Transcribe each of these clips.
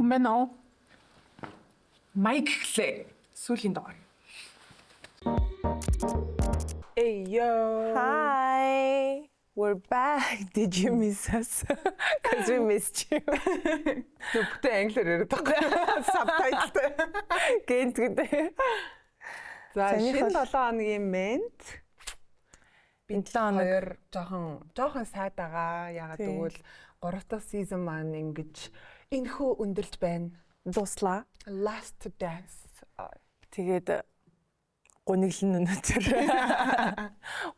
сайхан байна уу? Майк гэлээ. Сүүлийн дугаар. Hey yo. Hi. We're back. Did you miss us? Because we missed you. Бүтэн англиар яриад байгаа. Subtitle. Гэнт гэдэг. За шинэ 7 хоногийн мент. Би 7 хоног жоохон сайд байгаа. Ягаад гэвэл 3 дахь season маань ингэж энэхүү өндөрлж байна. дуслаа. Last dance. Тэгээд гониглын өнөтер.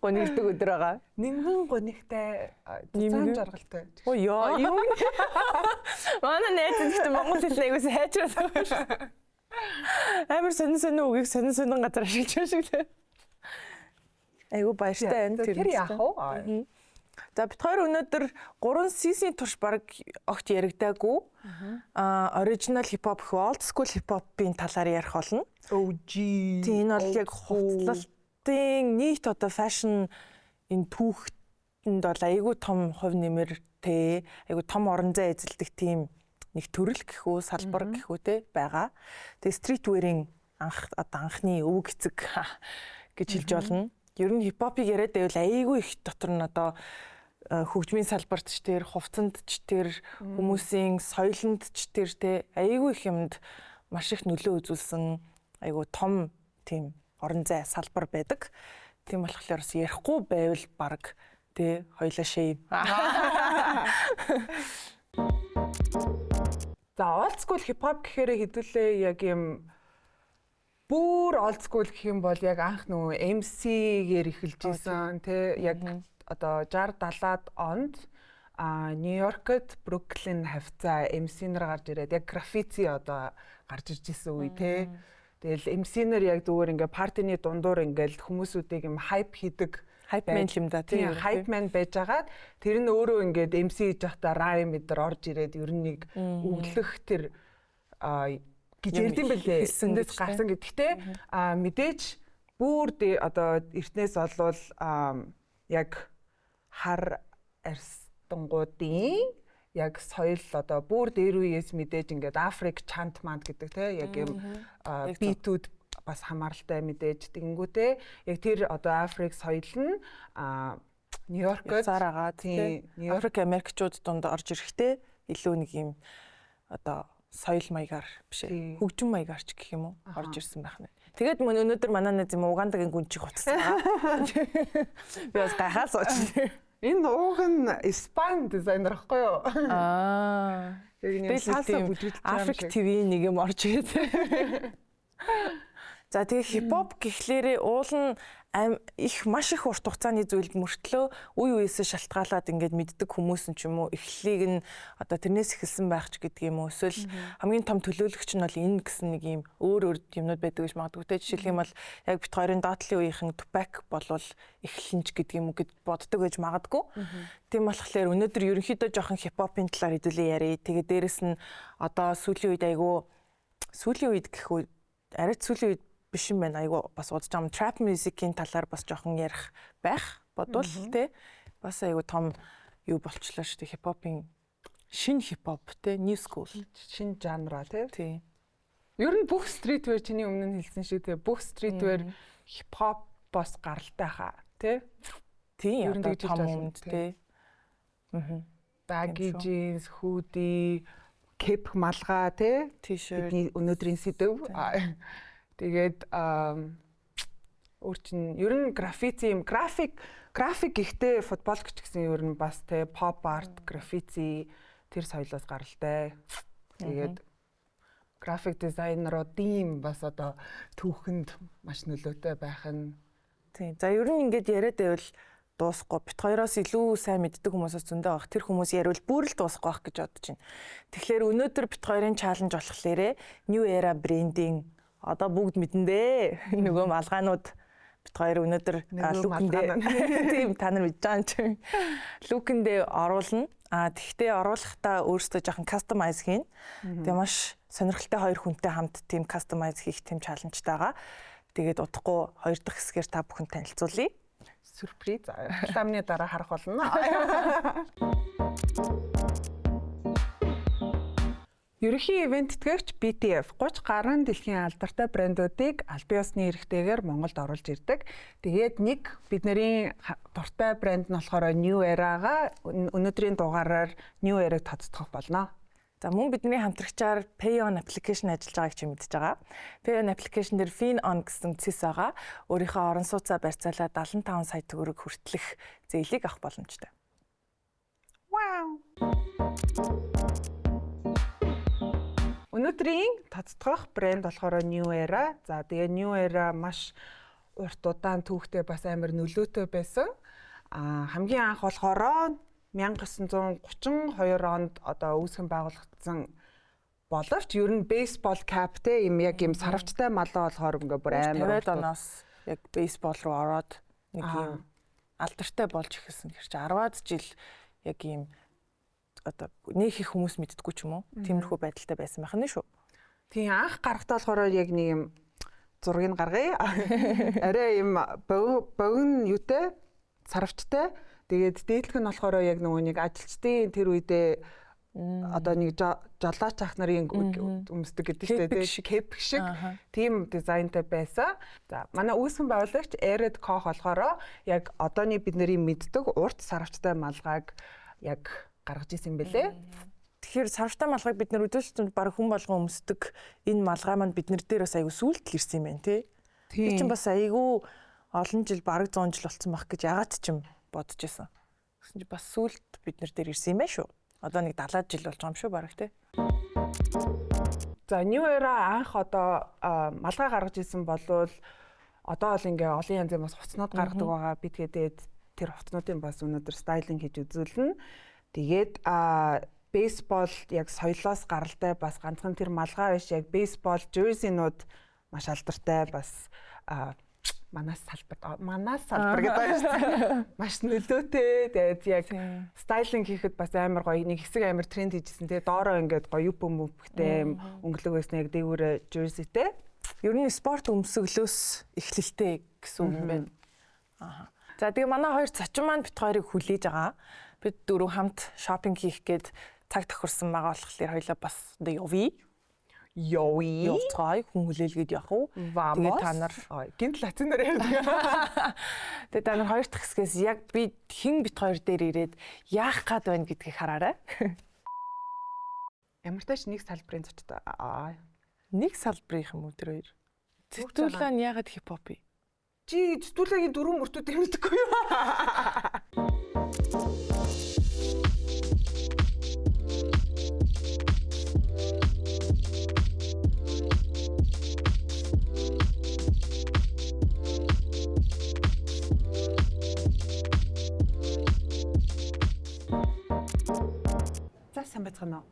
Гонигддаг өдөр байгаа. Нимгэн гонигтай зузаан жаргалтай. Оо ёо. Манай найз ихтэй монгол хэлний айгуус хайчраад байгаа. Амар сонин үгийг сонин газар ашиглаж байгаа шиг лээ. Айгу баяртай байна. Тэр яах вэ? За бид хоёр өнөөдөр 3 season турш баг огт яригдаагүй. Original hip hop, old school hip hop-ийн талаар ярих болно. OG. Тийм энэ бол яг хувцлалтын нийт одоо fashion энэ түүхэнд бол айгүй том хувь нэмэртэй, айгүй том орон зай эзэлдэг тийм нэг төрөл гэхүү, салбар гэхүү те байгаа. Тэгээ streetwear-ийн анхны өвөг эцэг гэж хэлж болно. Ер нь hip hop-ыг яриад байвал айгүй их дотор нь одоо хөгжмийн салбарт ч тэр хувцанд ч тэр хүмүүсийн соёлонд ч тэр те айгүй их юмд маш их нөлөө үзүүлсэн айгүй том тийм орон зай салбар байдаг. Тийм болохоор бас ярихгүй байвал баг те хоёлаа шээ. За old school hip hop гэхээр хэдүүлээ яг юм бүр old school гэх юм бол яг анх нөгөө MC-гээр эхэлж исэн те яг одоо 60 70-аад онд Нью-Йоркт Бруклин хавцаа MC нар гарч ирээд яг граффити одоо гарч ирж исэн үе те. Тэгэл MC нар яг зүгээр ингээ партины дундуур ингээл хүмүүсүүдийг юм хайп хийдэг Hype man юм да тийм hype man байж агаад тэр нь өөрөө ингээд MC хийж байхдаа rhyme мэдэр орж ирээд ер нь нэг өглөх тэр гэж ярьдсан байлээ. Эндээс гарсан гэдэгтэй мэдээж бүр одоо эртнээс олвол яг хар арстангуудын яг соёл одоо бүр дээр үеэс мэдээж ингээд Африк чант манд гэдэг те яг юм битүүд бас хамааралтай мэдээж тэгэнгүүтээ яг тэр одоо Африк соёл нь Нью-Йоркт зараагаа тийм Африк Америкчууд донд орж ирэхдээ илүү нэг юм одоо соёл маягаар биш ээ хөгжим маягаар ч гэх юм уу орж ирсэн байх нэ. Тэгээд өнөөдөр манай найз юм Угандагийн гүнчиг утсан байгаа. Би бас гайхаас очив. Энэ ууг нь Испани дизайнер байхгүй юу? Би салса бүжиглэж Африк ТV нэг юм орж ирээд. За тэгээ хип хоп гэхлээрээ уул нь их маш их урт хугацааны зүйлд мөртлөө үе үеэсээ шалтгаалаад ингээд мэддэг хүмүүс нь ч юм уу эхлэлийг нь одоо тэрнээс эхэлсэн байх ч гэдэг юм уу эсвэл хамгийн том төлөөлөгч нь бол энэ гэсэн нэг юм өөр юмнууд байдаг гэж магадгүй те жишээлх юм бол яг бит хоёрын доотлын үеийнхэн Tupac болвол эхлэнч гэдэг юм уу гэд боддог гэж магадгүй. Тийм болохоор өнөөдөр ерөнхийдөө жоохон хип хопын талаар хэдүүлээ ярив. Тэгээ дээрэс нь одоо сүүлийн үед айгүй сүүлийн үед гэхүү арай сүүлийн үед биш юм байна. Айгу бас удаж байгаа trap music-ийн талаар бас жоохон ярих байх бодвол те бас айгу том юу болчлоо шүү дээ. Хип-хопын шинэ хип-хоп те new school шинэ жанра те. Тий. Ер нь бүх streetwear чиний өмнө нь хэлсэн шиг те бүх streetwear хип-хоп бас гаралтай хаа те. Тий. Ер нь том юмд те. Baggy jeans, hoodie, cap малгай те. T-shirt өнөөдрийн сэдв. Тэгээд өөр чин ер нь граффити юм график гэхдээ футболч гэсэн ер нь бас те pop art граффити тэр соёлоос гаралтай. Тэгээд график дизайнеруудын бас одоо түүхэнд маш нөлөөтэй байх нь. Тийм. За ер нь ингээд яриад байвал дуусахгүй бит хоёроос илүү сайн мэддэг хүмүүсээс зөндөө байх. Тэр хүмүүс яриул бүр л дуусахгүй байх гэж бодож байна. Тэгэхээр өнөөдөр бит хоёрын чаленж болохлээрээ new era branding одоо бүгд мэдэндээ нөгөө малгаанууд бит хоёр өнөөдөр лүкэндээ тийм та нар мэдж байгаа юм чи лүкэндээ оруулна. Тэгтээ оруулахдаа өөрөөсөө жоохон кастомайз хийн. Тэгээ маш сонирхолтой хоёр хүнтэй хамт тийм кастомайз хийх тийм чаленжтай байгаа. Тэгээд удахгүй хоёр дахь хэсгээр та бүхэн танилцуулъя. Сюрприз. Рекламны дараа харах болно. Ерөнхий ивент тэтгэгч BTF 30 гаруй дэлхийн алдартай брэндүүдийг аль биесны эрхтэйгээр Монголд оруулж ирдэг. Тэгээд нэг бидний дуртай брэнд нь болохоор New Era-га өнөөдрийн дугаараар New Era-г тоцдох болно. За мөн бидний хамтрагчаар PayOn application ажиллаж байгааг чи мэдж байгаа. PayOn application дээр FinOn гэсэн цэс байгаа. Өөрийнхөө орон сууцаа барьцаалаад 75 сая төгрөг хүртэлх зээлийг авах боломжтой. Вау. Өнөөдрийн тоцдох брэнд болохоор New Era. За тэгээ New Era маш урт удаан түүхтэй бас амар нөлөөтэй байсан. Хамгийн анх болохоор 1932 онд одоо үүсгэн байгуулагдсан боловч ер нь бейсбол каптэй юм яг юм сарвчтай малаа болохоор ингээ бүр амар 50-аад оноос яг бейсбол руу ороод нэг юм алдартай болж эхэлсэн. Тэр чинь 10-аад жил яг юм одоо нэг их хүмүүс мэддэггүй ч юм уу. Тиймэрхүү байдалтай байсан байх нь шүү. Тийм анх гаргатаа болохоор яг нэг юм зургийг гаргая. Арай юм богино юутэй сарвчтай. Тэгээд дээдлэх нь болохоор яг нөгөө нэг ажилчдын тэр үедээ одоо нэг жолооч ах нарын өмсдөг гэдэг чинь кеп шиг тийм дизайнтай байсан. За манай үүсгэн байгуулагч Ered Koch болохоор яг одооний бидний мэддэг урт сарвчтай малгайг яг гаргаж исэн юм бэлээ. Тэгэхээр сарвчтай малгайг бид нэр өдөртөнд баг хүн болгон өмсдөг энэ малгай маань биднэр дээр бас айгүй сүулт ирсэн юм байна тий. Тэр чинь бас айгүй олон жил бараг 100 жил болсон байх гэж ягаад ч юм бодож исэн. Гэсэн чи бас сүулт биднэр дээр ирсэн юм байна шүү. Одоо нэг 70 жил болж байгаа юм шүү бараг тий. За New Era анх одоо малгай гаргаж исэн болвол одоо бол ингээ олон янзын бас хувцснууд гаргадаг байгаа. Би тэгээд тэр хувцснуудын бас өнөөдөр стайлинг хийж үзүүлнэ. Тэгээд бейсбол яг соёлоос гаралтай бас ганцхан тэр малгай биш яг бейсбол жерсинууд маш алдартай бас манаас салбар гэдэг байна шүү дээ. Маш нөлөөтэй. Тэгээд яг стайлинг хийхэд бас амар гоё нэг хэсэг амар тренд хийжсэн. Тэгээд доороо ингээд гоё юп мөвхтэй өнгөлөг байсан яг дээгүүр жерситэй. Ер нь спорт өмсгөлөөс эхлэлтэй гэсэн үг юм байна. Аа. За тэгээ манай хоёр цочин маань бит хоёрыг хүлээж байгаа. Бид дөрөв хамт шопинг хийх гээд цаг тохирсон байгаа болохоор хоёлаа бас явъя. Явцгаая хүн хүлээлгээд явах уу? Тэгээ та нар гинт латинаар ярьдаг. Тэгээ та нар хоёр дахь хэсгээс яг би хэн бит хоёр дээр ирээд яах гад байна гэдгийг хараарай. Ямар тааш нэг салбарын зочтой. Нэг салбарын юм уу тэр хоёр? Зэтгүүлээ нь яагаад хипхоп? Чи зэтгүүлээгийн дөрвөн мөртүүд мэддэггүй юу? За сайн байцгаана уу?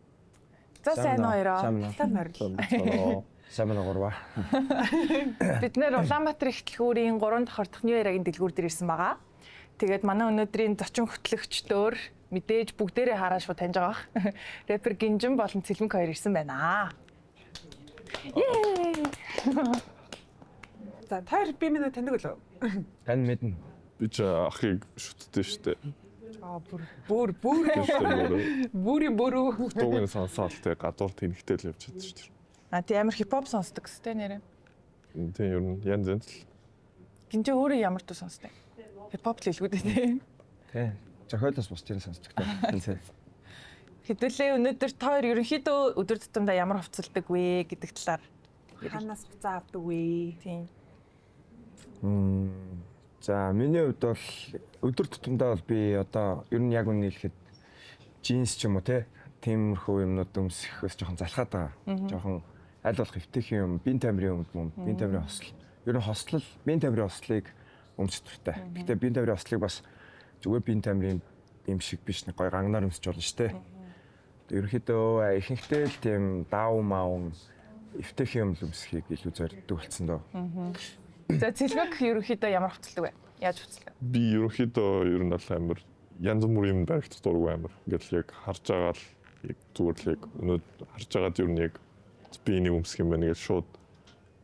За сайн хоёроо. Сайн байна гурваа. Бид нэр Улаанбаатар ихтлгүүрийн 3 дахь ордох New Era-гийн дэлгүүр дээр ирсэн байгаа. Тэгээд манай өнөөдрийн зочин хөтлөгчдөр мэдээж бүгдээрээ хараа шууд таньж байгаа. Рэпер Гинжин болон Цэлмэг хоёр ирсэн байна. За таар би минь таньдаг болов. Тань мэднэ. Би ч ахыг шүтдээ штэ. Бүр Дуугийн сонсоол тэг гадуур тэнхтэй л явж чадчих штэ. Тий амар хипхоп сонсдог гэстэй нэрээ. Тийм ер нь янз янз л. Гинжин өөрөө ямар дуу сонсдог? Хипхоп л хэлгүүд дээ. Тий. Зохиолоос бус тийм сонсдог таа. Хэдүүлээ өнөөдөр та хоёр ерөнхийдөө өдөр тутамдаа ямар хувцалдаг вэ гэдэг талаар ханаас хуцаа авдаг вэ? Тийм. За миний хувьд бол өдөр тутамдаа бол би одоо ер нь яг үнэ хэлэхэд джинс ч юм уу тиймэрхүү юмнууд өмсөхөөс жоохон залхаад байгаа. Жоохон аль болох эвтэйхэн юм, бие тамирын юм, бие тамирын хосол. Ер нь хослол, бие тамирын хослыг өмсөх туфтай. Гэхдээ бие тамирын хослыг бас зүгээр бие тамирын юм шиг биш нэг гой ганганаар өмсөж болно шүү дээ. Ерөнхийдөө ихэнхдээ л тийм даав маав эвтэйхэн юм өмсөхийг илүү зорддог болсон доо. За Цэлмэг ерөнхийдөө ямар хувцалдаг вэ? Яаж хувцалдаг? Би ерөнхийдөө ер нь бол амар янз бүрийн юм баригдах дурггүй амар. Ингээд л яг харж байгаа л яг зүгээр л яг өнөөдөр харж байгаад ер нь яг би энийг өмсөх юм байна гэж шууд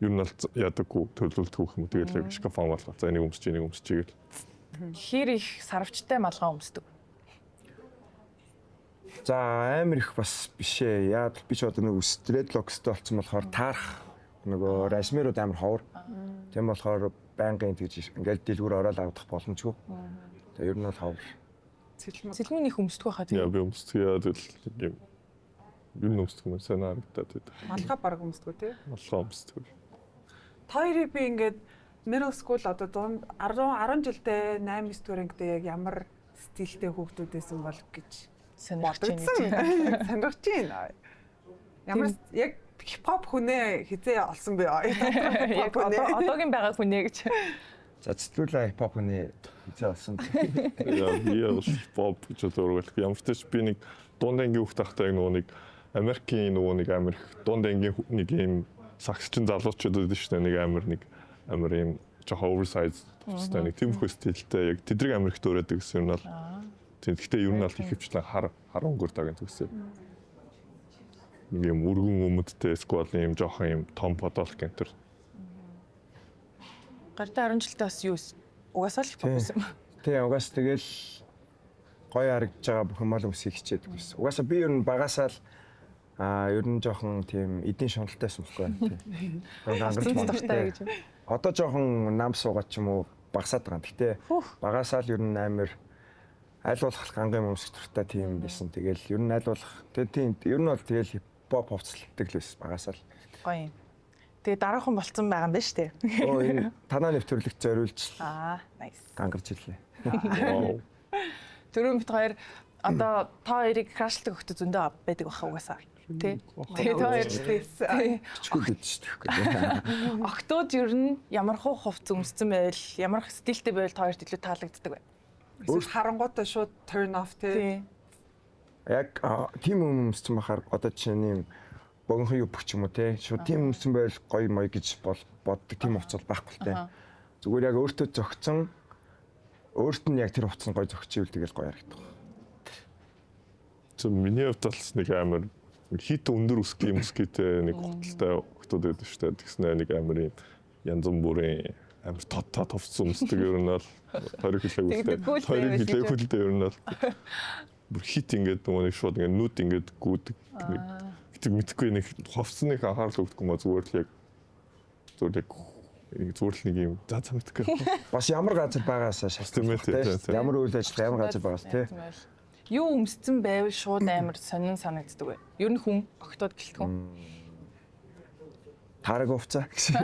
ер нь л ядаггүй төлөвлөлт хөөх юм. Тэгээд яг шкаф амгаалах. За энийг өмсчихийгээл. Хэр их сарвчтай малгай өмсдөг? За амар их бас биш ээ. Яг би ч одоо нэг стредлокстэй болсон болохоор таарах нөгөө рашмерууд амар ховор. Тийм болохоор байнгын тэгж ингээл дэлгүүр ороод авах боломжгүй. Тэгээ ер нь бол ховор. Цэлмийн их өмсдөг байхаа Яа тийм. би өмсдөг яа тэгэл юм өмсдөг юм сайн харагдаад байдаг. Малгай баг өмсдгөө тий. Малгай өмсдөг. Та хоёрыг би ингээд middle school одоо 10 жилдээ 8 9 дуурайнгдээ яг ямар стилтэй хүүхдүүдээсэн бол гэж Сонирхож байна бодсон. гэж. Сонирхож байна. Ямар яг хипхоп хүнээ хизээ олсон бэ? Яг одоогийн байгаа хүнээ гэж. За цэцлүүлээ хипхоп хүний хизээ болсон. Яа би яг pop гэж өөрөглөх. Ямар ч тач би нэг дунд ангийн хүүхд тахтай нөгөө нэг Америкийн нөгөө нэг амар их дунд ангийн нэг юм сагсчин залуучууд байдаг шүү дээ. Нэг амар юм жоохон oversize тустай нэг тийм хөө стилтэй яг тэдрэг амар их дөөрөөд гэсэн юм бол. Тэгэхдээ ер нь бол их хвчлэн хар өнгөр тагийн төгсөө. Нэг юм өргөн өмдтэй сквал юм жоохон юм том бодол гэнтэр. Гартай 10 жилдээ бас юу угаасаа л хипхоп байсан. Тэгээ угаас тэгэл гоё харагдж байгаа бүх юм өмсөйг хичээдэг байсан. Угаасаа би ер нь багасаа л ер нь жоохон тийм эдийн шуналтай байхгүй тийм. Ганц дуртай гэж. Одоо жоохон нам суугаад ч юм уу багасаад байгаа. Гэтэ багасаа л ер нь амар аль болох гангийн өмсөх дуртай тийм байсан. Тэгэл ер нь аль болох тийм ер нь бол тэгэл хипхоп хувцалдаг л байсан багасаа л. Гоё юм. Тэгээ дараахан болцсон байгаа юм байна шүү дээ. Оо энэ танаа нэвтрүүлэгт зориулж Nice. гангарч ирлээ. Вау. Түрүүн бид хоёр одоо та хоёрыг крашлдаг өгтө зөндөө байдаг баха угаасаа. Тэ? Тэгээ та хоёр Чичгүүл гэж шүү дээ. октод ер нь ямар хуу хувц өмссөн байвал ямар стилтэй байвал та хоёрт илүү таалагддаг вэ? Эсвэл харангуйтай шууд turn off тий. Яг тийм өмссөн бахаар одоо чинь юм богино юу бүх юм уу те шууд тийм өмссөн байл гоё мой гэж боддог тийм хувцас байхгүй л те. Зүгээр яг өөртөө зөгцсөн өөрт нь яг тэр хувцас гоё зөгчивэл тэгэл гоё харагдах. Зөв миний хувьд бол нэг амар хит өндөр өсгийтэй нэг хурдтай хүмүүс байдаг шүү дээ. Тэгснэ нэг амар юм янз бүрийн амар тот хувцас өмсдөг ер нь бол хориг хилээгүйтэй ер нь бол бүр хит ингээд нөгөө нэг шууд ингээд нүд ингээд гүйдэг. Гэтэ мэдхгүй нэг хувцсныг анхаарал өгдөг юм а зүгээр л яг нэг юм за мэдхгүй. Бас ямар газар байгаасаа шалтгаалж те. Ямар үйл ажиллагаа ямар газар байгаас те. Юу өмссөн байвал шууд амар сонин санагддаг вэ? Ер нь хүн октод гэлтгүн. Тараг хувцас гэсэн.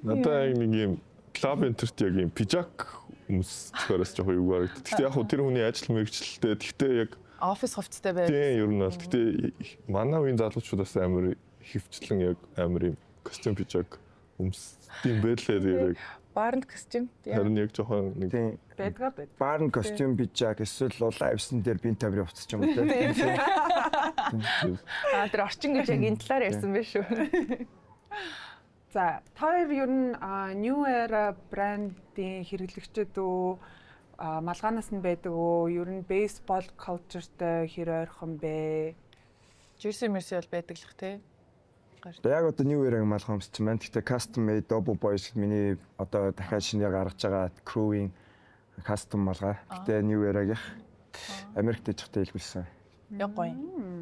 Надад нэг юм клуб энтерт яг юм пижак өмсөхөөс жоохон юу гарагд. Гэхдээ яг хөө тэр хүний ажил мэргэжилтэй. Гэхдээ яг Офис хувцастай байв. тийм ер нь бол гэхдээ манай үеийн залуучуудаас амар хөвчлэн яг амар юм костюм пижак өмсдөм байлээ яг Баарнд костюм. харин яг жоохон нэг Тийм. Байдгаа байд. Баарн костюм бижак эсвэл улаавсан дээр бин таврын хувцас ч юм уу те. Тэр орчин гэж яг энэ талаар ярьсан байх шүү. За, та хоёр ер нь New Era брендийн хэрэглэгчид үү, малгаанаас нь байдаг үү, ер нь baseball culture-тай хэр ойрхон бэ? Jersey Mercy бол байдаг л те. Яг одоо New Era-г малгай өмссөн байна. Гэхдээ custom made Double Boys миний одоо дахиад шинээр гаргаж байгаа crewing custom малгай. Гэхдээ New Era-гийн Америкт ижихтэй илгүүлсэн. Яг гоё.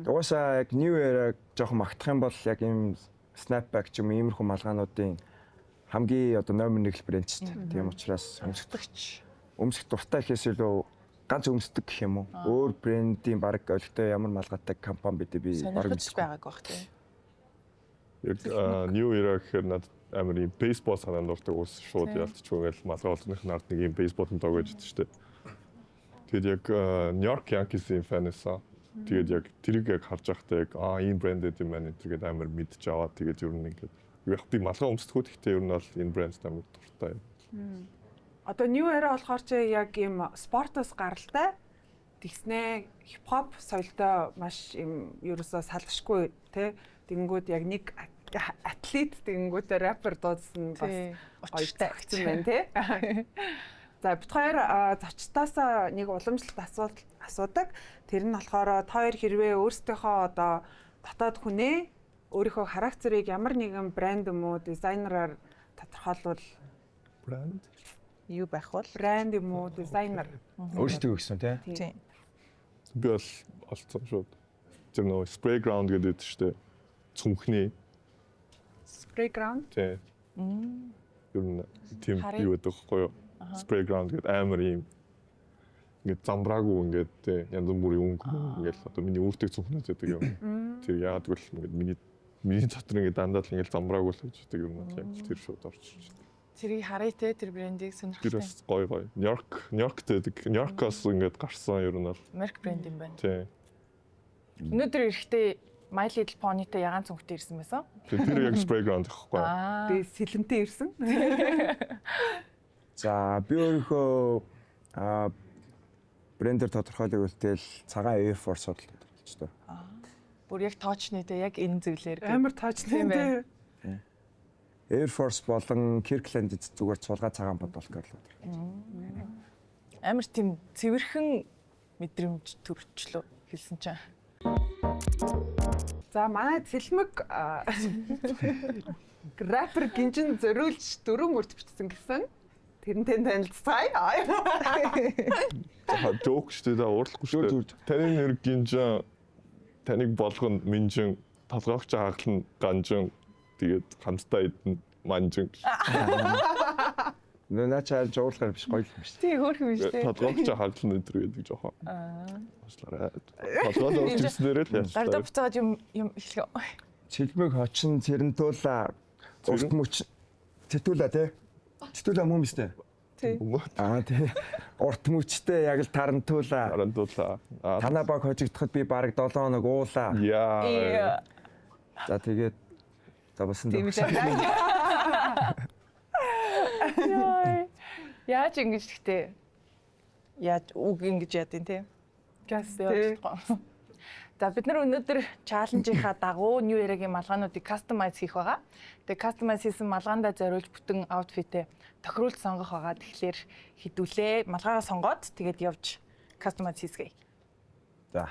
Угаасаа яг New Era жоохон магтах юм бол яг ийм snapback ч юм иймэрхүү малгаануудын хамгийн одоо номер 1 брэнд ч тийм учраас өмсөх дуртай гэхээс илүү ганц өмсдөг гэх юм уу. Өөр брендийн баг олигтой ямар малгайтай компани бидээ би баг сонирхож байгааг баг те. яг New Era гэхээр надад амар юм бейсбол санаанд ордог ус шууд ялцчихгүй ингээл малгай олонных нарт нэг юм бейсболын тоог байж дээ шүү дээ. Тэгээд яг New York Yankees-ийн фанасаа тэгээд яг тэрийг яг харж байхдаа яг энэ брендэд юм байна гэдэг амар мэдж аваад тэгээд ер нь ингээд яг би малгай өмсдөхүүд ихтэй ер нь бол энэ брэнд амар дуртай. Одоо New Era болохоор чи яг юм спортоос гаралтай тэгснэ хипхоп соёлтой маш юм ерөөсөө салшгүй тий тэгэнгүүт яг нэг атлет тэгэнгүүт рэпер дуудсан бас очтой гэсэн байна тий. За бид хоёр зочдоосоо нэг уламжлалт асуудаг. Тэр нь болохоор та хоёр хэрвээ өөрсдийнхөө одоо дотоод хүнээ өөрийнхөө характерыг ямар нэгэн брэнд юм уу дизайнераар тодорхойлвол Брэнд Юу байх бол? брэнд юм уу дизайнер Өөрсдөө өгсөн тий. Тийм. Би бол олцсон шууд. Тэр нөө spray ground гэдэг шүү дээ. Цүнхний Spray ground. тий. Ер нь тийм юу гэдэг вэ? Spray ground гэдэг амар юм. Ингээд замбраагүй ингээд тий янз бүрийн өнгө ингээд одоо миний өөртөө цүнхнээс гэдэг юм. Тэр яагаад гэвэл ингээд миний дотор ингээд дандаа л ингээд замбраагүй л гэж гэдэг юм аа. Тэр шууд орчих. Тэрийг харъя те тэр брендийг Тэр сонирхолтой. бас гоё. Нью-Йорк гэдэг. Нью-Йоркоос ингээд гарсан ер нь бол. Мерк бренд юм байна. Тий. Өнөөдөр эрэхтэй My Little Pony-тэй ягаан цүнхтэй ирсэн байсан. Тэр яг spray ground гэхгүй. Тэгээ сэлэнтэй ирсэн. За би өөрийнхөө брендер тодорхойлох үлдээл цагаан Air Force судалт гэж байна. Бүр яг тоочны те яг энэ зүйлээр. Амар таачтай дээ. Air Force болон Kirkland зүгээр цулгаа цагаан бодолтой л байна. Амар тийм цэвэрхэн мэдрэмж төрчлөө хэлсэн чинь. За манай цэлмэг рэпер гинжин зориулж дөрөв мөрд бичсэн гэсэн. Тэрнтэй танилцгаая. За жоок шүү дээ уурлахгүй шүү дээ. Таны нэр гинжин таныг болгоно минжин толгоогч хаглан ганжин тэгээд хамтдаа идэн манжин. Нуначаал жуулгаар биш гоё юм шүү. Тий хөөрхөн биш те. Толгоогч хаглан өдр гэдэг жоохон. Уучлаарай. Толгоогч өдрснээрээ л яаш. Дардаа буцаад юм эхлэв. Цэлмэг хочин цэрэнтуулаа урт мөч тэтүүлээ тий. Тэтүүлээ мөн биз дээ. Тий. Тий. Урт мөчтэй яг л тарантуулаа. Тарантуулаа. Танаа баг хожигдоход би бараг 7 хоног уулаа. Яа. За тэгээд за басан Тийм үү. Яаж ингэж гэхдээ яаж үг ингэж ядын те. Газ За бид нар өнөөдөр чаленжийнхаа дагуу New Era-гийн малгаануудыг кастомайз хийх байгаа. Тэгээ кастомайз хийсэн малгаандаа зориулж бүтэн аутфитээ тохируулж сонгох байгаа. Тэгэхээр хідүүлээ малгайгаа сонгоод тэгээд явж кастомайз хийсгэе. За.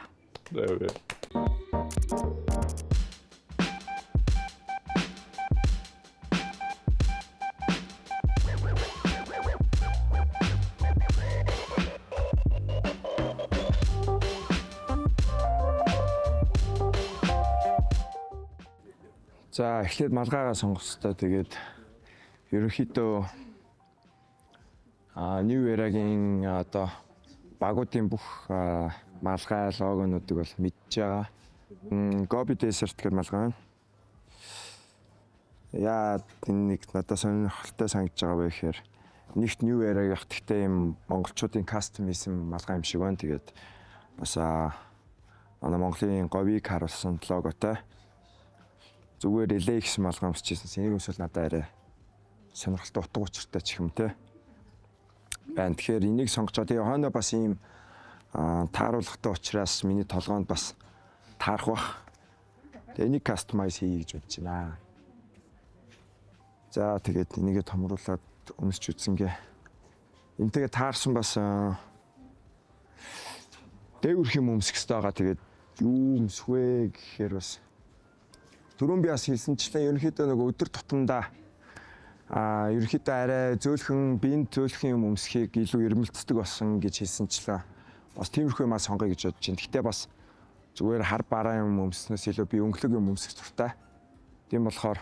За эхлээд малгайгаа сонгох хэрэгтэй. Тэгээд ерөнхийдөө New Era-гийн одоо багуудын бүх малгай логонуудыг бол мэдж байгаа. Gobi Desert гэх малгай байна. Яа энэ нэг надад сонирхолтой санагдж байгаа вэ гэхээр нэгт New Era гэх гэхдээ юм монголчуудын кастом хийсэн малгай юм шиг байна. Тэгээд бас манай Монголын говийг харуулсан логотой. Зүгээр LA гэсэн малгай өмсчихсэн. Энийг өмсвөл надад арай сонирхолтой утга учиртай ч юм те. байна. Тэгэхээр энийг сонгочоо. Тэгээ хойно бас ийм тааруулгатай учраас миний толгоонд бас таарах бах. Тэгээ энийг кастомайз хийе гэж бодож байна. За тэгээд энийгээ томруулаад өмсч үзсэнгээ. Энтэйгээ таарсан бас дээгүрх юм өмсөх хэрэгтэй байгаа. Тэгээд юу өмсвэ гэхээр бас түрүүн би бас хэлсэнчлэн ерөнхийдөө нэг өдөр тутамдаа ерөнхийдөө арай зөөлхөн биенд зөөлхөн юм өмсөхийг илүү эрмэлздэг болсон гэж хэлсэнчлэн бас тиймэрхүү юм сонгоё гэж бодож байна. Гэхдээ бас зүгээр хар бараа юм өмснөөс илүү би өнгөлөг юм өмсөх туфтай. Тийм болохоор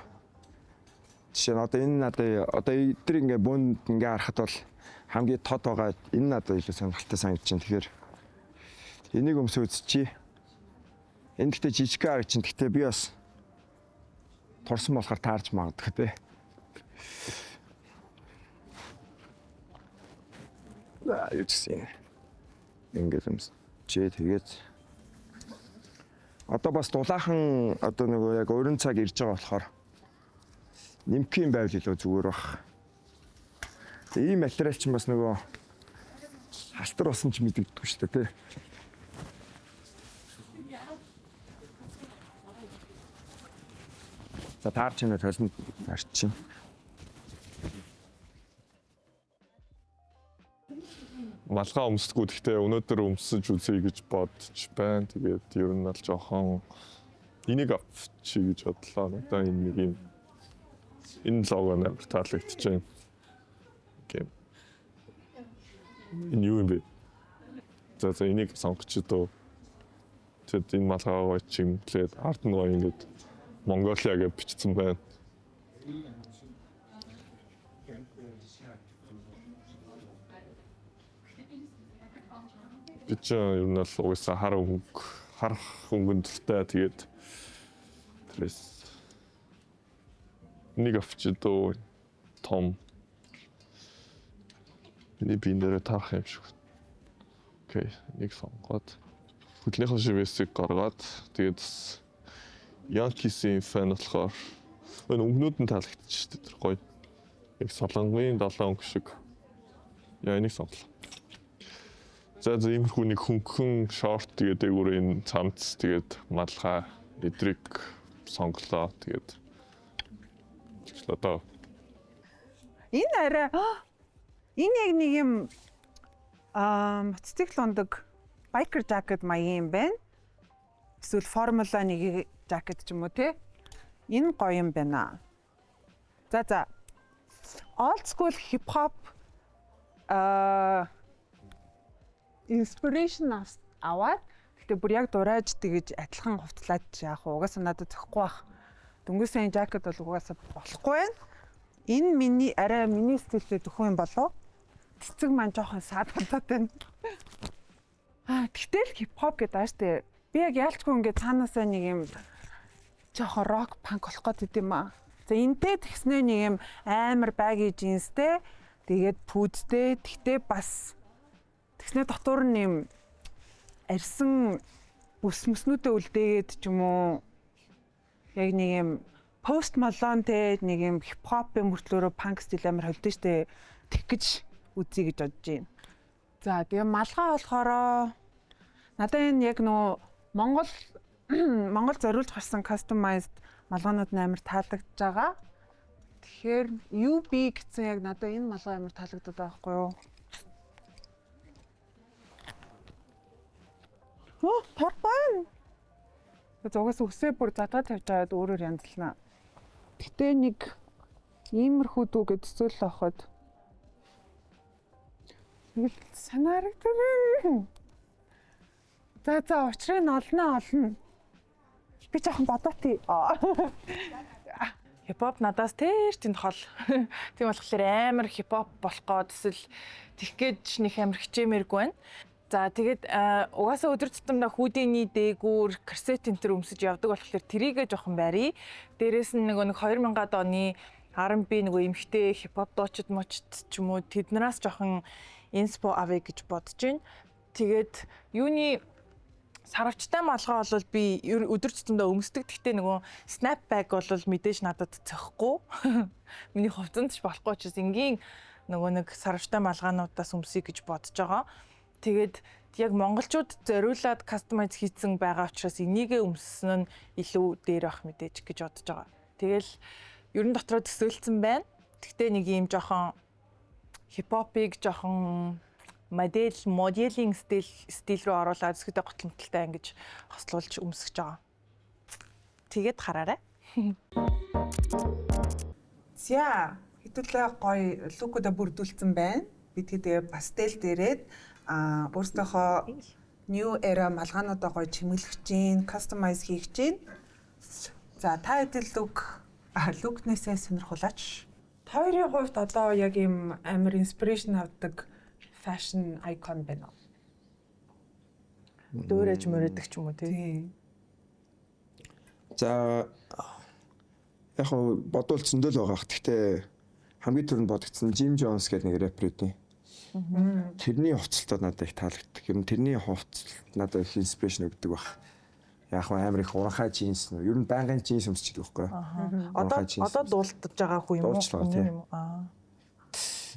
жишээ нь одоо энэ надад одоо эдгээр ингээ бөөнд ингээ харахад бол хамгийн тод байгаа энэ надад илүү сонирхолтой санагдаж байна. Тэгэхээр энийг өмсөө үзчихье. Энэ гэхдээ жижиг хараг чинь гэхдээ би бас турсан болохоор таарч магадгүй те. Юу гэсэн ингээд өмсчээ тэгээд одоо бас дулаахан одоо нөгөө яг өрн цаг ирж байгаа болохоор нимхийн байвал илүү зүгээр баг. Ийм материал чинь бас нөгөө халтар болсон ч мэдэгддэг шүү дээ тий. За таарч юм толинд арчин. Малгай өмсдөггүй гэхдээ өнөөдөр өмсөж үзье гэж бодож байна. Тэгээд ер нь бол жоохон энийг авчи гэж бодлоо. Одоо энэ нэг юм энэ лого нээр таалагдчихэв. Гэм. Энэ юу юм бэ? За энийг сонгоч дөө. Тэгээд энэ малгай гоё чимлээд ард нь гоё ингээд Монголиа гэж бичсэн байна. Бид ер нь л угаасаа харах өнгөнд дуртай тэгээд тэрээс нэг авчидоо том миний биндэрэ тарах юм шиг. Окей, нэг сонгоод хөдөлгөөний шивэсийг гаргаад тэгээд Янкисийн фэн болохоор өнгнүүд нь таалагдчих тэр гоё. Яг солонгын 7 өнгө шиг. Яа энийг сонглоо. За иймэрхүү нэг хөнгөн шорт тэгээд дээгүүр энэ цамц тэгээд малгай эдрийг сонглоо тэгээд одоо Энэ арай энэ яг нэг юм мотоцикл ундаг biker jacket маягийн юм байна. Эсвэл Формула 1 jacket ч юм уу те. Энэ гоё юм байна. За old school hip hop inspiration аваад гэтээ бүр яг дурайж тэгэж адилхан хувцлаад яах вэ? Угаасаа надад зөхгүй бах. Дөнгөж сайн жакет бол угаасаа болохгүй байна. Энэ миний арай миний стилтэй төхөн юм болов. Цэцэг маань жоохон саад болоод байна. Гэтэл хип хоп гэдэг ааштай. Би яг яалчгүй ингээд цаанаасаа нэг юм жоохон рок панк болох гээд идэм аа. За энтэй тэгснээ нэг юм амар баги джинстэй тэгээд пүүдтэй тэгтээ бас тэгснээ дотор нь юм арьсан бүс-мүснүүдээ үлдээгээд ч юм уу яг нэг юм пост малонтэй нэг юм хип хопын мөртлөөрөө панк стил амар холдсон штэ тэг гэж үзье гэж бодож байна. За тэгээ малгай болохоро надад энэ яг нөө Монгол зориулж гарсан customized малгаанууд амар таалагдж байгаа. Тэгэхээр UB гэсэн яг надад энэ малгай амар таалагдаад байгаа байхгүй юу? Тарпан. Зогоос өсөө бүр задгаа тавьж аваад өөрөөр янзлана. Гэтэ нэг иймэрхүү дүүгээ төсөөлөл авахад нэг санаарагдав. За учрыг нь олно. Би жоохон бодоотой. Хипхоп надаас тэр тэнд хол. Тийм болохоор амар хипхоп болох гээд эсвэл тэгэх гээд нэг амар хичээмээргүй байна. За тэгээд угаасаа өдөр тутамдаа хүүдээний дээгүүр корсет энтер өмсөж явдаг болохоор тэрийгээ жоохон барий. Дээрээс нь нэг 2000-ад оны R&B нөгөө эмхтэй хипхоп дуучид мочд ч юм уу тэднээс жоохон инспо авъя гэж бодож байна. Тэгээд юуны сарвчтай малгай бол би өдөр тутамдаа өмсдөг. Гэхдээ нөгөө snapback бол мэдээж надад цохихгүй. Миний хувцанд ч болохгүй ч энгийн нөгөө нэг сарвчтай малгаануудаас өмсөе гэж бодож байгаа. Тэгээд яг монголчууд зориулаад кастомайз хийсэн байгаа учраас энийгээ өмссөн нь илүү дээр байх мэдээж гэж бодож байгаа. Тэгэл ерөн дотроо төсөөлсөн байна. Гэхдээ нэг юм жоохон хипхопыг жоохон моделинг стил рүү оруулаад өсгөдөө готломтолтой ингэж хослуулж өмсөж байгаа. Тэгээд хараарай. За хэдүүлээ гоё лукуудаа бүрдүүлсэн байна. Би тэгээ пастел дээрээд өөрсдийнхөө new era малгаануудаа гоё чимэглэж гин, customize хийх гин. За та хэдэл лукнээсээ сонирхуулаач. Та хоёрын хувьд одоо яг юм амар inspiration авдаг fashion icon байна уу? Дөөрэж мөрөдөг ч юм уу тий. За яг хоо бодвол зөндөл байгаа. Гэхдээ хамгийн түрүүнд бодогдсон Jim Jones гэдэг нэг рэпер үдний. Тэрний хувцалтад надад их таалагддаг. Ер нь тэрний хувцалт надад их инспирэшн өгдөг баг. Яг хоо амар их уранхай джинс нөө. Ер нь байнгын джинс өмсчихэд байхгүй. Одоо дуулдаж байгаа хүү юм уу?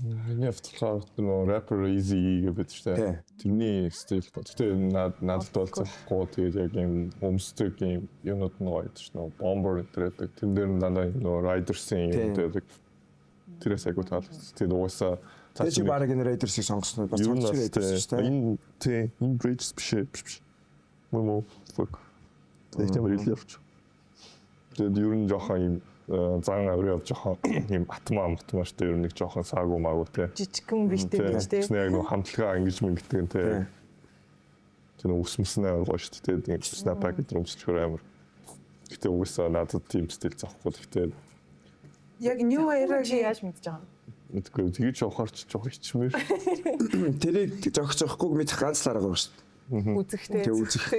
Миний автлахаар нөгөө rapper Easy гэдэг чинь тэрний стил бод. Гэтэ надад болцохгүй тэгээд яг юм өмсдөг юм юмуд нь гоё ч нөгөө bomber гэдэг. Тэн дээр надаа нөгөө Riders-ийн юм гэдэг. Тэрээс айгуу таалагдсан. Тэгээд угаасаа чи баг энэ Raiders-ийг сонгосноо бас сонгож Raiders шүү дээ. Энэ Raiders биш. Муу fuck. Тэгээд ямар ил явч. Тэгээд ер нь жоохон юм зан авир явж жоохон юм атмааштай ер нь нэг жоохон саагүй магуу те. Жижигхэн биштэй биш те. Тэсний яг нэг хамтлагаа ингэж мэгдэг те. тэр үсмэснээ амар гоё шүү дээ. Тэгээд snapback гэдэг өмсчгөр амар. Гэтэ угсаа надад тийм стил захгүй. Гэтэ Яг new era-гийн яаж мэдж байгаа? мэдгүй тэгэж явахарч жоох ичмээр. Тэрийг зогч зогхгүй мэдэх ганц л арга байна шүү дээ. Үзэхтэй. Тэг үзэх.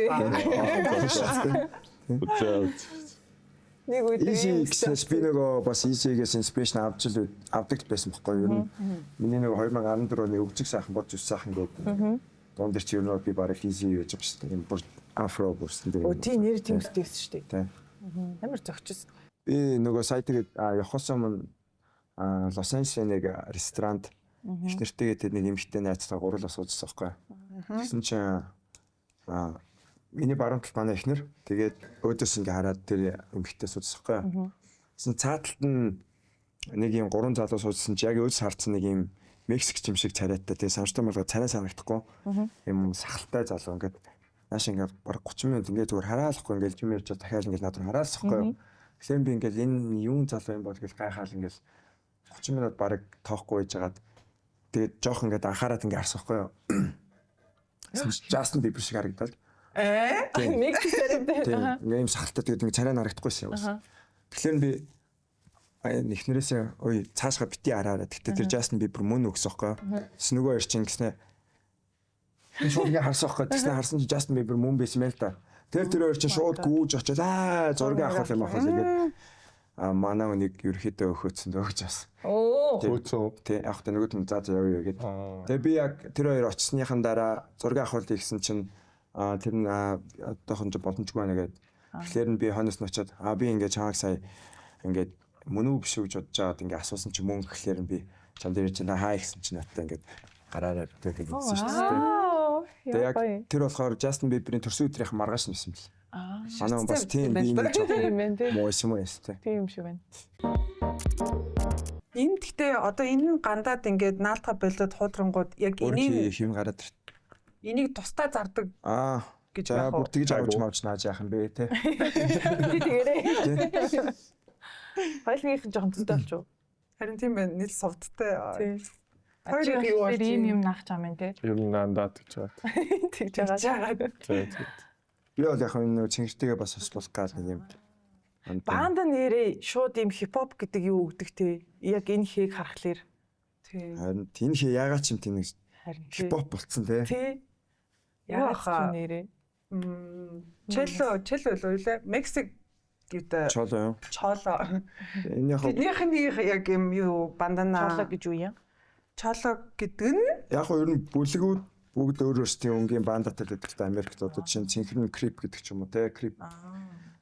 Нэг үед Easy-гээс би нөгөө бас Easy-гээс inspiration авдаг байсан байхгүй юу? Миний нөгөө 2014 оны өвчг сайхан бодж ус сайхан гэдэг. Дунд дээр чи юу би бараг Easy гэж авчихсан. Энэ бүр афро бүрсэн дээр. Өө тий нэр тэмцдэгсэн шүү дээ. Тий. Амар зөгчсөн. Би нөгөө сайтыг явахаас өмнө Лос Анжелесийн нэг ресторанд их нэртэйгээ тэр нэг эмэгтэй найзтайгаа гурлаа суудсан байхгүй. Тэгсэн чинь миний баруун талд манай эхнэр тэгээд өөдөөс ингээ хараад тэр эмэгтэй суудсан байхгүй. Тэгсэн цааталт нь нэг юм 3 залуу суудсан чи яг өөс харцсан нэг юм Мексик юм шиг царайтай тэгээд самжтай малгай царай санагдахгүй. Юм сахалтай залуу ингээд нааш ингээ бараг 30 минут ингээ зүгээр хараалахгүй ингээ юм ярьж дахиад ингээ над руу хараалсахгүй. Тэгэхээр би ингээл энэ юун залуу юм бол гэж гайхаал ингээл 30 минут бараг тоохгүй байжгаад тэгээд жоох ингээд анхаарат ингээд харсахгүй юу. Justin Bieber шиг харагдаад. Мексик царайтай. Ингээд юм сахалтай тэгээд ингээд царай харагдахгүйсэн юм. Тэгэхээр би эхнэрээсээ ой цаашгаа бити хараараа. Гэтэ тэр Justin Bieber мөн өгсөхгүй юу. Тэс нөгөө ирчин гэснэ. Би шууд ингээд харсахгүй. Тэснэ харсан чи Justin Bieber мөн байсан юм л да. Тэр хоёр чинь шууд гүүж очоод зураг авах юм ахвал ингээд манай хүнийг ерөөхдөө өхөөцөнд өгч бас. Хөөцөө. Тий, яг та нөгөөд нь заа явъя гэдэг. Тэгээ би яг тэр хоёр очсныхан дараа зураг авахыг гэсэн чинь тэр нь одоохон ч боломжгүй байна гэдэг. Тэгэхээр нь би хонос нь очоод би ингээд чамайг сая ингээд мөн үү биш үү гэж бодож байгаад ингээд асуусан чинь мөн гэхлээр нь би чам дээр чинь хаа гэсэн чинь надтай ингээд гараараа тэгээд хэлсэн шүү дээ. Тэгээ яг тэр болохоор Justin Bieber-ийн төрсөн өдрийнх маргааш нэмсэн бэл. Манай хүн бас тийм би ингэж муу юм ястай. Тийм шиг байна. Энэ гэхдээ одоо энэ гандаад ингээд наалтга болоод хуудрангууд яг энийг хэм гараад ирт. энийг тусдаа зардаг гэж яах вэ? Бүр тэгж авч маавч нааж яах юм бэ те. Би тэгэрээ. Хоёулынх нь жоохон төстэй болчих уу? Харин тийм байна. Нийл совдтой. Хоёулынх юу болж ийм наах чам юм те. Ер нь нандаад гэж байна. Тэгж байгаа. Би бол яг энэ цэнгэртэйгээ бас хослуулах гал нэг юм. Баанда нэрээ шууд ийм хипхоп гэдэг юу өгдөг те. Яг энэ хээг харахаар. Харин энэ хий яагаад ч юм тийм нэг хипхоп болцсон те. Тий. Яагаад ч нэрээ. Чело үлээ. Мексик гэдэг Чоло юу? Чоло. Энийх яг юм юу бандана Чоло гэж юу юм? Чоло гэдэг нь яг нь ер нь бүлгүүд бүгд өөр өөрсдийн өнгийн бандатай гэдэг чинь Америкт одоо чинь цэнхэрэн крип гэдэг ч юм уу те крип.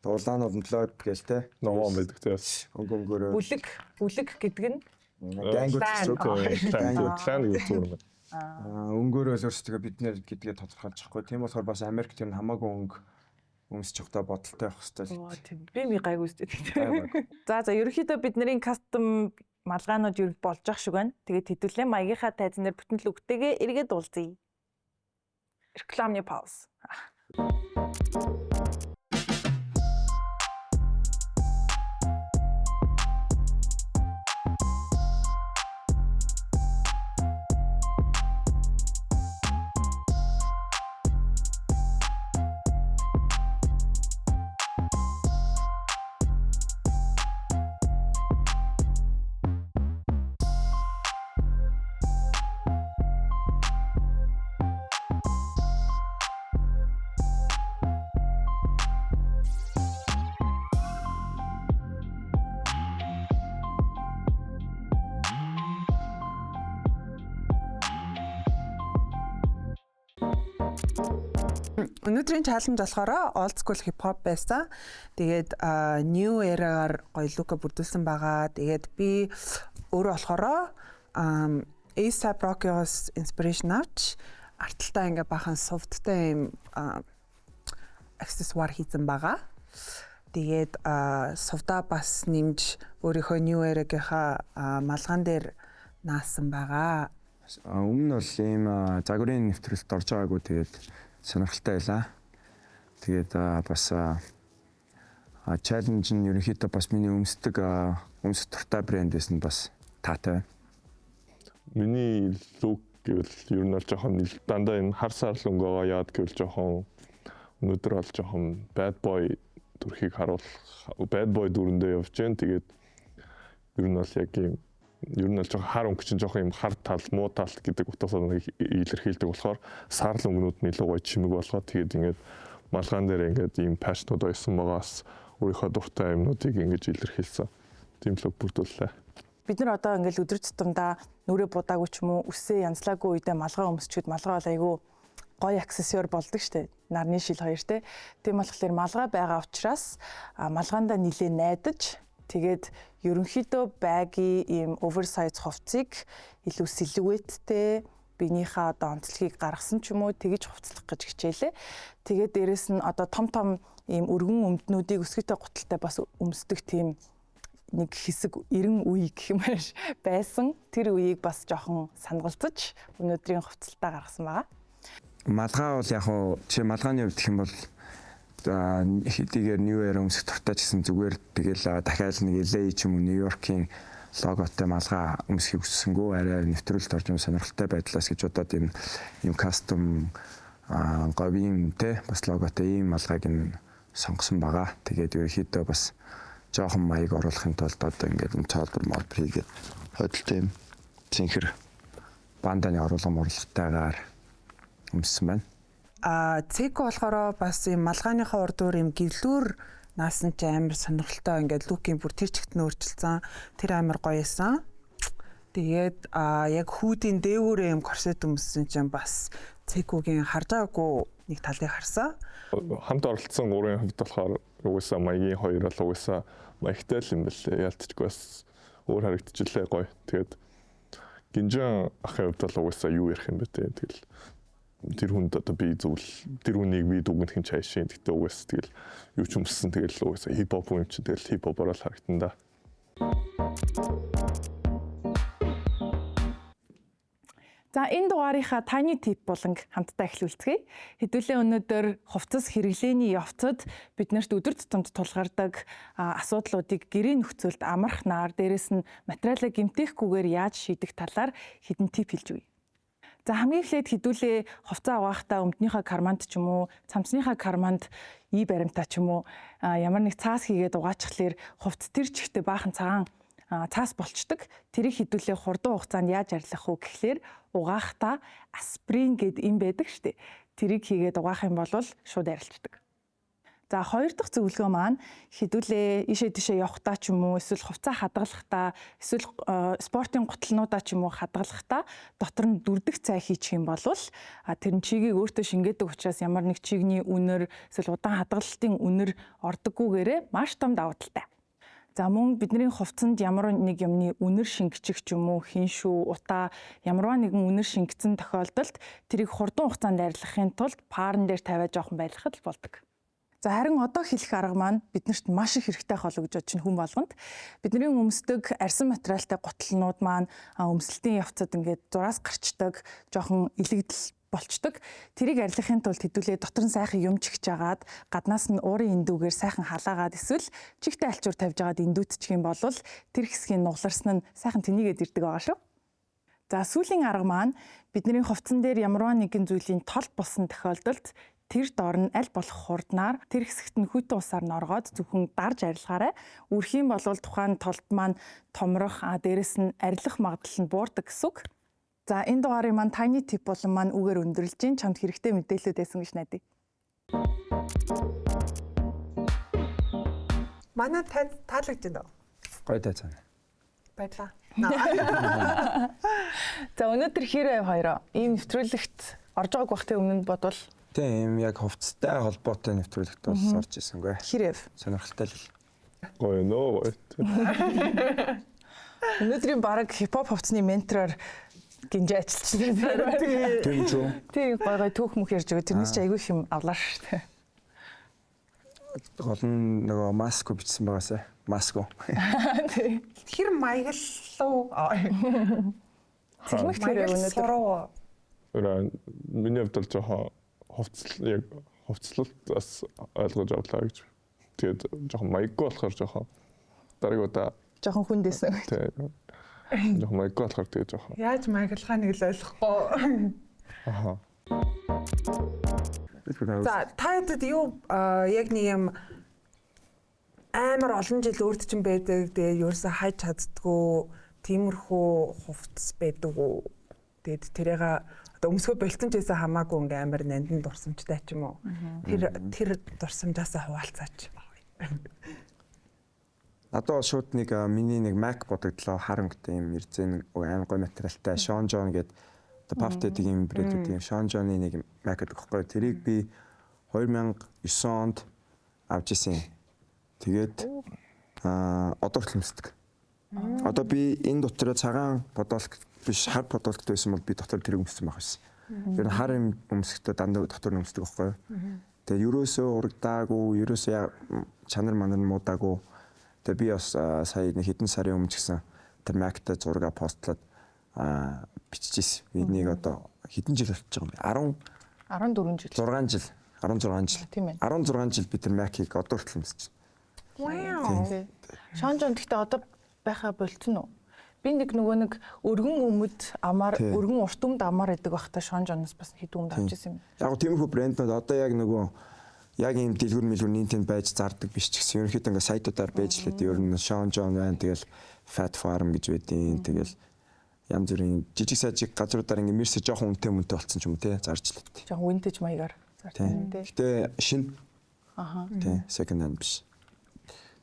Улаан бол плод гээл те. Номоо мэддэг те. Өнгөнгөөрөө. Бүлэг гэдэг нь Гангууд клан гэдэг юм. Өнгөөрөө л өөрсдөө бид нэр гэдгээ тодорхойлж чадахгүй. Тийм болохоор бас Америкт ер нь хамаагүй өнгө өмсч явахдаа бодолтой байх хэрэгтэй. Би гайгүй үстэй. За ерөнхийдөө бидний кастом малгаанууд ер болж ах шиг байна. Тэгээд хэдүүлээ маягийнхаа тайзнаар бүтэн л үгтэйгээ эргээд уулзъя. Рекламны пауз. Өнөөдрийн чаленж болохоор old school hip hop байсан. Тэгээд new era-гаар гоё лука бүрдүүлсэн байгаа. Тэгээд би өөрөө болохоор A$AP Rocky-гоос inspiration авч арталтаа ингээ бахан softтай юм accessoire хийсэн байгаа. Тэгээд совда бас нэмж өөрийнхөө new era-гийнхаа малган дээр наасан байгаа. Өмнө нь бол ийм загварын нэвтрэлт орж байгаагүй тэгээд сонирхолтой байлаа. Тэгээд бас чаленж нь ерөнхийдөө бас миний өмсдөг өмсөх туртай брэндээс нь бас таатай байна. Миний лук гэвэл ер нь бол жоохон дандаа энэ хар сарлан өнгөөгөө яад гэвэл жоохон өнөөдөр бол жоохон bad boy дүрхийг харуулах bad boy дүрэндээ явж гэн. Тэгээд ер нь бол яг юм ер нь бол жоохон хар өнгө чинь жоохон юм хар тал, муу тал гэдэг утгасаа илэрхийлдэг болохоор сарл өнгөнүүд нь илүү гоё чимэг болгоод тэгээд ингээд малгаан дээр ингээд ийм пашнууд ойсон байгаас өөрийнхөө дуртай юмнуудыг ингэж илэрхийлсэн. Тийм л бүрдүүллээ. Бид нар одоо ингээл өдөр тутамдаа нүрээ будаагүй ч юм уу үсээ янзлаагүй үедээ малгай өмсчихэд малгай бол айгүй гоё аксессуар болдог штэ. Нарны шил хоёр те. Тийм болохоор малгай байгаа учраас малгаандаа нилээ найдаж тэгээд ерөнхийдөө багийн ийм оверсайз хувцсыг илүү силуэттэй биенийхээ одоо онцлогийг гаргасан ч юм уу тэгж хувцлах гэж хичээлээ. Тэгээд дээрэс нь одоо том ийм өргөн өмднүүдийг өсгийтэй гуталтай бас өмсдөг тийм нэг хэсэг 90 үе гэх юм байсан. Тэр үеийг бас жоохон санагалцаж өнөөдрийн хувцалтаа гаргасан байгаа. Малгай бол яг хуу чи малгааны хувьд гэх юм бол хэдийгээр New Era өмсөх дуртай ч гэсэн зүгээр тэгэл дахиад нэг LA ч юм уу Нью-Йоркийн логотой малгай өмсөхийг хүссэнгүү арай нэвтрүүлэлт орж сонирхолтой байдлаас гэж удаад энэ юм кастом говийн те бас логотой ийм малгайг нь сонгосон байгаа. Тэгээд ерөөхдөө бас жоохон маяг оруулахын тулд одоо ингээд цаалбар модбар хийгээд хөдөлтэй юм зинхэр банданы оруулгатайгаар өмссөн байна. Цэко болохоор бас юм малгайныхаа урдуур юм гівлүүр наасан ч амар сонирхолтой ингээд лукийн бүр тэр чигт нь өөрчилсөн. Тэр амар гоёсэн. Тэгээд яг хүүдийн дээгүүрээ юм корсет өмссөн чинь бас цэкогийн харж байгаагүй нэг талыг харсан. Хамт оролцсон гурван хувьд болохоор угаасаа маягийн хоёр бол угаасаа маягтай л юм бэлээ. Ялтчгүй бас өөр харагдчихлээ гоё. Тэгээд гинжан ахын хувьд бол угаасаа юу ярих юм бэ те. Тэгэл тэр хүнд одоо би зүйл тэр хүнийг би дүгнэх юм чаашийн. Гэтэ угаасаа тэгэл юу ч өмссөн тэгэл угаасаа хипхоп юм чи тэгэл хипхопоор л харагдан да. За энэ дугаарынхаа tiny tip болон хамтдаа эхлүүлцгээе. Хэдүүлээ өнөөдөр хувцас хэрэглээний явцад биднэрт өдөр тутамд тулгардаг асуудлуудыг гэрээ нөхцөлд амархнаар дээрэс нь материалаа гэмтээхгүйгээр яаж шийдэх талаар хэдэн тип хэлж өгье. За хамгийн эхлээд хэдүүлээ хувцас аваахтаа өмднийхээ карманд ч юм уу, цамцныхаа карманд баримтаа ч юм уу ямар нэг цаас хийгээд угаачхлаар хувцас тэр чигтээ баахан цагаан цаас болчдөг. Тэрийг хэдүүлээ хурдан хугацаанд яаж арилгах вэ гэхлээр угаахтаа аспирин гэд юм байдаг штэ. Тэрийг хийгээд угаах юм бол шууд арилждаг. За хоёр дахь зөвлөгөө маань хэдүүлээ ишээ тийшээ явахдаа ч юм уу эсвэл хувцас хадгалахдаа эсвэл спортын гутлнуудаа ч юм уу хадгалахдаа дотор нь дүрдэх цай хийчих юм бол тэр нь чигийг өөртөө шингээдэг учраас ямар нэг чигний үнэр эсвэл удаан хадгалалтын үнэр ордоггүйгээрээ маш том давуу талтай. За мөн бидний хувцсанд ямар нэг юмны үнэр шингэчих ч юм уу хин шүү утаа ямарваа нэгэн үнэр шингэсэн тохиолдолд тэрийг хурдан хугацаанд арилгахын тулд паарн дээр тавиад жоохон байлгахад л болдог. За харин одоо хэлэх арга маань биднэрт маш их хэрэгтэй болов гэж бодчих хүн болгонд. Бидний өмсдөг арьсан материалтай гутлнууд маань өмсөлтийн явцад ингээд зураас гарчдаг, жоохон илэгдэл болчдөг. Тэрийг арилгахын тулд хэдүүлээ дотор нь сайхан юм чигч агаад, гаднаас нь уурын эндүүгээр сайхан халаагаад эсвэл чигтэй альчуур тавьж агаад эндүүдчих юм бол тэр хэсгийн нугларсан нь сайхан тэнийгээд ирдэг байгаа шүү. За сүүлийн арга маань бидний хувцсан дээр ямарваа нэгэн зүйлийн тол болсон тохиолдолд тэр доор нь аль болох хурднаар тэр хэсэгт нь хүйтэн усаар норгоод зөвхөн дарж арилгаарай. Үрх юм бол тухайн толд маань томрох, дээрэс нь арилгах магадлал нь буурдаг гэсэн үг. За энэ дугаарыг маань tiny tip болон маань үгээр өндөрлж ин чамд хэрэгтэй мэдээлэлүүд байсан гэж найдаа. Манай таалагдсан уу? Гоё тайцаана. Баярлаа. За өнөөдөр хэрэг хоёроо ийм нэвтрүүлэгт орж байгааг бахтай өмнө бодвол Тийм яг хувцастай холбоотой нэвтрүүлэгт бас орж ирсэнгүй. хэрэг. Сонирхолтой л. Гоё нөө. Өнөөдрийн баг хипхоп хувцсны ментороор гинжээ ажиллаж байна. Тийм ч үү. Тийм гой түүх мөх ярьж байгаа. Тэрнээс ч айгүй их юм авлаа шүү дээ. Гол нь нөгөө маско бичсэн байгаасаа. Маско. Тэр маяглуу. Цэлмэгт хэрэг өнөөдөр. Миний хувьд л жоохон хувцлалт бас ойлгож авлаа гэж. Тэгээд жоохон маяггүй болохоор жоохон дараагийн удаа жоохон хүндээсэн. Тийм. Жохон маяг болохоор тэгээ жохон. Яаж маяглахаа нэг л ойлгохгүй. Аха. За та хэд юу яг нэг юм амар олон жил өөрт чинь байдаг. Тэгээ ерөөсө хайж чаддгүй тиймэрхүү хувцас байдаг уу? Тэгээд тэрийг одоо өмсгөө болтон ч гэсэн хамаагүй ингээм амар нандин дурсамжтай ч юм уу. Тэр дурсамжаасаа хуваалцаач. Одоо шууд нэг миний нэг Mac бодогдлоо харанхтай юм ирзэн амар гой материалтай Sean John гэдэг одоо Puff-тэй юм брэдүүд юм Sean John-ы нэг Mac гэдэг хэвгүй. Тэрийг би 2009 онд авч ирсэн. Тэгээд одоо л өмсдөг. Одоо би энэ дотроо цагаан подолк биш хар подолктой байсан бол би дотор тэрийг өмссөн байх байсан. Тэр хар юм өмсөхдөө дандаа дотор өмсдөг байхгүй. Тэгээд ерөөсөө урагдаагүй, ерөөсөө чанар манар муудаагүй. Тэгээд би бас сая нэг хэдэн сарын өмнө ч гэсэн тэр Mac-тай зураг постлоод биччихсэн. Энийг одоо хэдэн жил болчихж байгаа юм бэ? 14 жил. 16 жил. 16 жил. Тийм ээ. 16 жил би тэр Mac-ийг одоо хүртэл өмсөж байна. Вау. Sean John гэхдээ одоо байхаа болцсон уу? Би нэг өргөн өмд амаар өргөн урт өмд амаар идэг байхдаа Sean John-аас бас хэдэн өмд авч ирсэн юм. Яг тиймэрхүү брэнднүүд одоо яг яг ийм дэлгүр мэлгүр Nintendo байж зардаг биш ч гэсэн ерөнхийдөө ингээ сайтуудаар байж лээ. Ер нь Sean John байна. Тэгэл Fat Farm гэж байдیں۔ Тэгэл янз бүрийн жижиг сажиг газруудаар ингээ мерс жоохон үнэтэй болсон ч юм уу те зарж лээ. Жоохон vintage маягаар зардаг юм те. Гэтэ шинэ. Аха. Тий, second hand биш.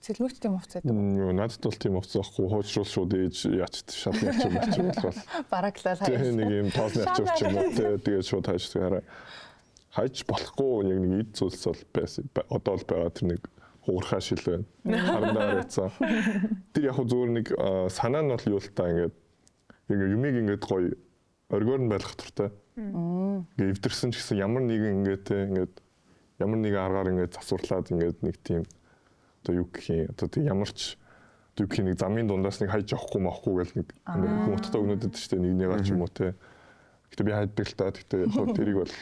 Цэлмэгт тийм хувцас байдаг. Надад бол тийм хувцас байхгүй. Хуучруул шууд ээж яачт шатны ачиж бол. Бараглал хайж. Нэг юм тоосны ачиж юм уу. Тэгээд шууд хайж хараа. Хайж болохгүй яг нэг эд зүйлс бол байсан. Одоо л байгаа тэр нэг хуурхаа шил байна. Харандаа ярьцаа. Тэр яг зүгээр нэг санаа нь бол юу л та ингээд юмыг ингээд гоё оргоор нь байлгах туртай. Ингээд эвдэрсэн ч гэсэн ямар нэгэн ингээд ямар нэгэн аргаар ингээд засварлаад ингээд нэг тийм одоо юу гэх юм одоо тийм ямар ч юу гэх нэг замын дундаас нэг хайж явахгүй махгүй гэл нэг хүмүүстээ өгнөдөд штэ нэг нэгаа ч юм уу те. Гэтэ би хайдаг л та. Гэтэ яг тэрийг бол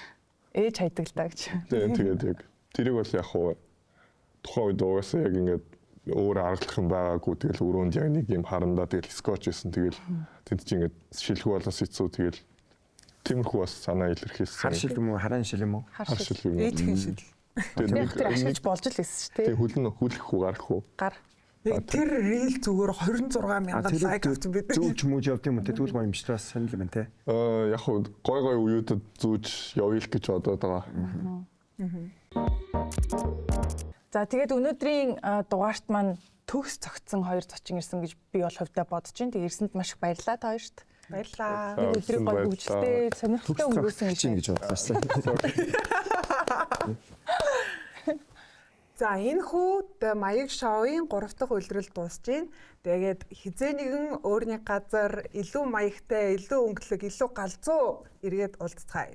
ээж хайдаг л та гэж. Тэгээд яг тэрийг бол яг тухайн үед угаасаа яг ингээд өөр аргалах юм байгаагүй тэгэл өрөөнд яг нэг юм харандаа тэгэл скотч байсан тэгэл тэнд чи ингээд шилхүү болоос хэцүү тэгэл тиймэрхүү бас санаа илэрхийлсэн. Хар шил юм уу, харан шил юм уу? Хар шил юм. Ээжхэн шил. Тэгээд тэр ашиглаж болж л байсан шүү дээ. Тэг хүлэх үү гарах уу? Гар. Тэр рeel зүгээр 26,000 лайк авсан бид. Зүүж мүүж явд юм уу те тэгвэл гоё юм шиг бас сонир юм те. Яг гой уюутад зүүж явъя л гэж бодоод байгаа. За тэгээд өнөөдрийн дугаарт маань төгс цогцсон хоёр зочин ирсэн гэж би бол хувьдаа бодож байна. Тэгээд ирсэнд маш их баярлалаа та хоёрт. Баярлалаа. Нэг өдрийг гоё хөвгөлтэй сонирхолтой өнгөрөөсөн гэж бодлоо. За энэ хүү маяг шоуын 3 дахь үйлрэл дуусж байна. Тэгээд хизээ нэгэн өөрний газар илүү маягтай, илүү өнгөлөг, илүү галзуу эргээд уулзцгаая.